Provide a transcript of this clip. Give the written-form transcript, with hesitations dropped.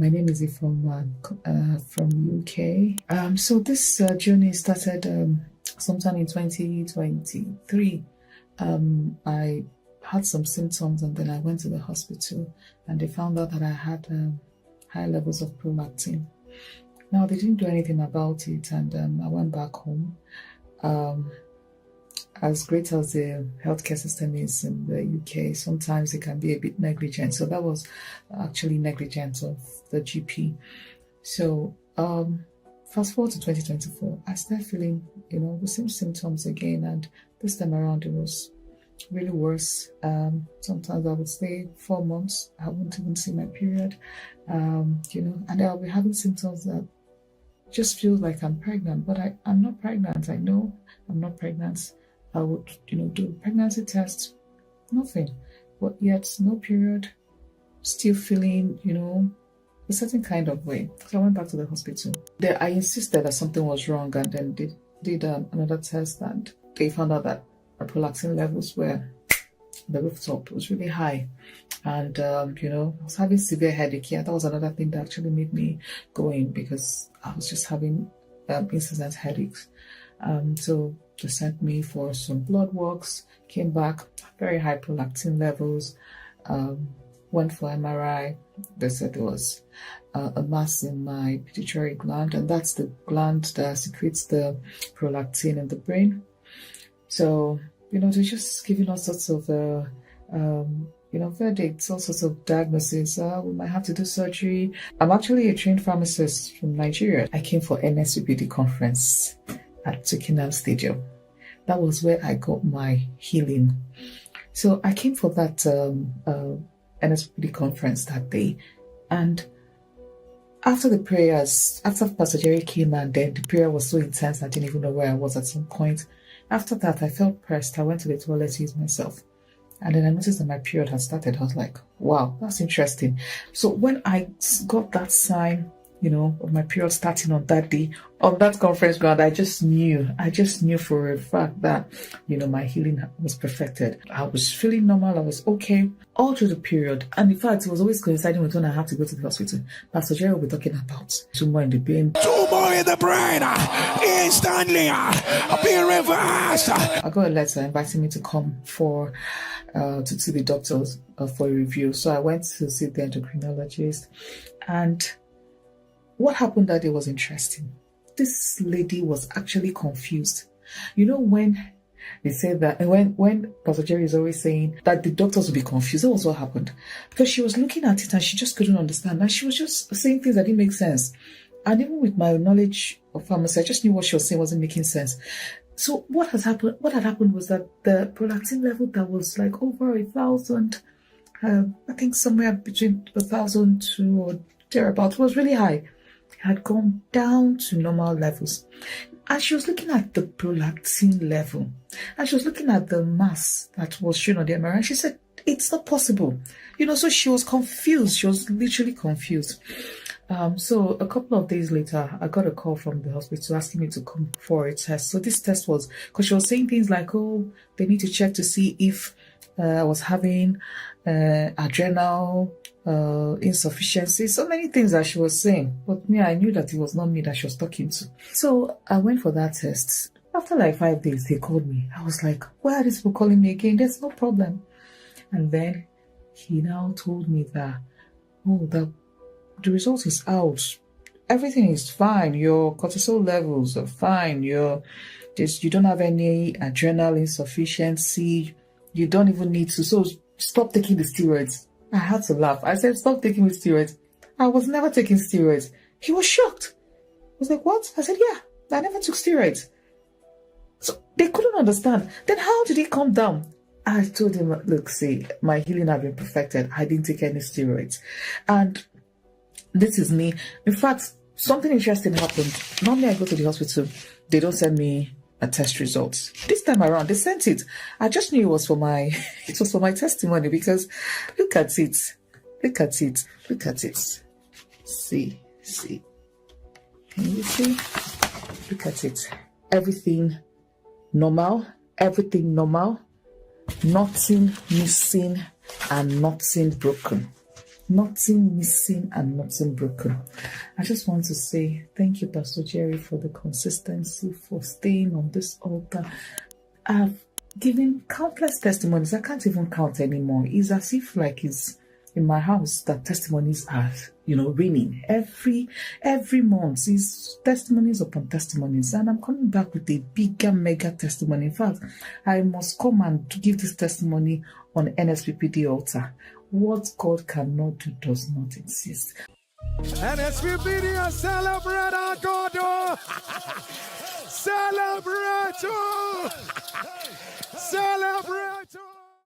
My name is from UK. So this journey started sometime in 2023. I had some symptoms and then I went to the hospital and they found out that I had high levels of prolactin. Now they didn't do anything about it and I went back home. As great as the healthcare system is in the UK, sometimes it can be a bit negligent. So that was actually negligence of the GP. So fast forward to 2024, I started feeling, the same symptoms again. And this time around, it was really worse. Sometimes I would stay 4 months. I wouldn't even see my period, and I'll be having symptoms that just feels like I'm pregnant, but I'm not pregnant. I know I'm not pregnant. I would, do a pregnancy test, nothing, but yet no period, still feeling, a certain kind of way. So I went back to the hospital. I insisted that something was wrong and then they did another test and they found out that my prolactin levels were the rooftop. It was really high. And, I was having severe headache. Yeah, that was another thing that actually made me go in because I was just having incessant headaches. So they sent me for some blood works, came back, very high prolactin levels, went for MRI. They said there was a mass in my pituitary gland, and that's the gland that secretes the prolactin in the brain. So, they're just giving all sorts of, verdicts, all sorts of diagnoses. We might have to do surgery. I'm actually a trained pharmacist from Nigeria. I came for NSUPD conference at Twickenham Stadium. That was where I got my healing. So I came for that NSUPD conference that day. And after the prayers, after Pastor Jerry came and then the prayer was so intense, I didn't even know where I was at some point. After that, I felt pressed. I went to the toilet to use myself. And then I noticed that my period had started. I was like, wow, that's interesting. So when I got that sign, of my period starting on that day, on that conference ground, I just knew for a fact that, my healing was perfected. I was feeling normal. I was okay all through the period. And in fact, it was always coinciding with when I had to go to the hospital. Pastor Jerry will be talking about tumor in the brain. Tumor in the brain, instantly, being reversed. I got a letter inviting me to come to see the doctors for a review. So I went to see the endocrinologist, and what happened that day was interesting. This lady was actually confused. When they said that, and when Pastor Jerry is always saying that the doctors will be confused, that was what happened. Because she was looking at it and she just couldn't understand. And she was just saying things that didn't make sense. And even with my knowledge of pharmacy, I just knew what she was saying wasn't making sense. So what had happened was that the prolactin level that was like over 1,000, I think somewhere between 1,002 or thereabouts, was really high. Had gone down to normal levels. And she was looking at the prolactin level. And she was looking at the mass that was shown on the MRI. And she said, it's not possible. So she was confused. She was literally confused. So a couple of days later, I got a call from the hospital asking me to come for a test. So this test was, because she was saying things like, they need to check to see if I was having adrenal insufficiency, so many things that she was saying. But me, I knew that it was not me that she was talking to. So I went for that test. After like 5 days, they called me. I was like, why are these people calling me again? There's no problem. And then he now told me that, the result is out. Everything is fine. Your cortisol levels are fine. You don't have any adrenal insufficiency. You don't even need to. So stop taking the steroids. I had to laugh. I said, stop taking the steroids. I was never taking steroids. He was shocked. I was like, what? I said, yeah, I never took steroids. So they couldn't understand. Then how did he come down? I told him, look, see, my healing had been perfected. I didn't take any steroids. And this is me. In fact, something interesting happened. Normally I go to the hospital. They don't send me a test results. This time around, they sent it. I just knew it was for my testimony, because look at it. See. Can you see? Look at it. Everything normal. Nothing missing and nothing broken. Nothing missing and nothing broken. I just want to say thank you, Pastor Jerry, for the consistency, for staying on this altar. I've given countless testimonies. I can't even count anymore. It's as if like it's in my house that testimonies are, raining every month. Is testimonies upon testimonies, and I'm coming back with a bigger mega testimony. In fact, I must come and give this testimony on NSPPD altar. What God cannot do does not exist. NSPPD, celebrate our God. Celebrate. Celebrate.